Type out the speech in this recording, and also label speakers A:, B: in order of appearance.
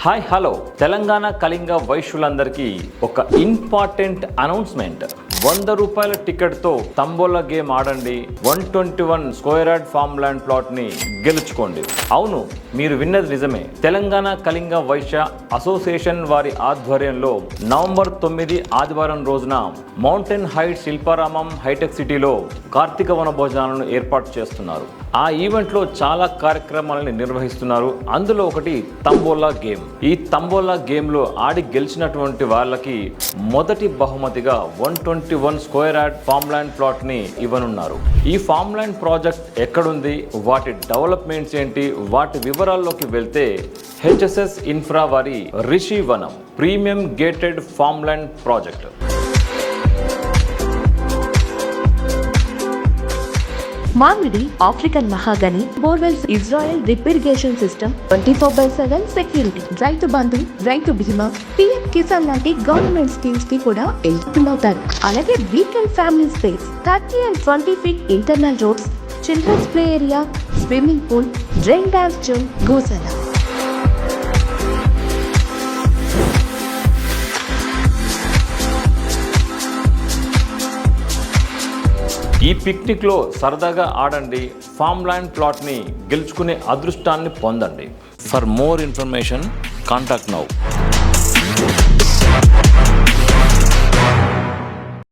A: Hi hello Telangana Kalinga వైశ్యులందరికీ ఒక important announcement. 100 రూపాయల టికెట్తో tambola game ఆడండి. 121 స్క్వేర్ యార్డ్ ఫార్మ్ ల్యాండ్ ప్లాట్ని గెలుచుకోండి. అవును, మీరు విన్నది నిజమే. తెలంగాణ కళింగ వైశ్య అసోసియేషన్ వారి ఆధ్వర్యంలో నవంబర్ 9 ఆదివారం రోజున మౌంటైన్ హైట్స్ శిల్పారామం హైటెక్ సిటీలో కార్తీక వన భోజనాలను ఏర్పాటు చేస్తున్నారు. ఆ ఈవెంట్లో చాలా కార్యక్రమాలను నిర్వహిస్తున్నారు. అందులో ఒకటి తంబోలా గేమ్. ఈ తంబోలా గేమ్లో ఆడి గెలిచినటువంటి వాళ్ళకి మొదటి బహుమతిగా 121 స్క్వేర్ యార్డ్ ఫార్మ్ ల్యాండ్ ప్లాట్ని ఇవ్వనున్నారు. ఈ ఫార్మ్ ల్యాండ్ ప్రాజెక్ట్ ఎక్కడుంది, వాటి డెవలప్మెంట్స్ ఏంటి, వాటి వివరాల్లోకి వెళ్తే హెచ్ఎస్ఎస్ ఇన్ఫ్రా వారి Rishi Vanam premium gated farm land project.
B: మామిడి African mahogany borewells Israel drip irrigation system 24/7 security, Rythu Bandhu, రైతు బీమా, పిఎం కిసాన్ లాంటి గవర్నమెంట్ స్కీమ్స్ కి కూడా ఎలిజిబుల్ అవుతారు. అలాగే weekend family space, 30 and 20 feet internal roads, children's play area, swimming pool, rain dance zone, గోశాల.
A: ఈ పిక్నిక్లో సరదాగా ఆడండి. ఫార్మ్ ల్యాండ్ ప్లాట్ని గెలుచుకునే అదృష్టాన్ని పొందండి. For more information contact now.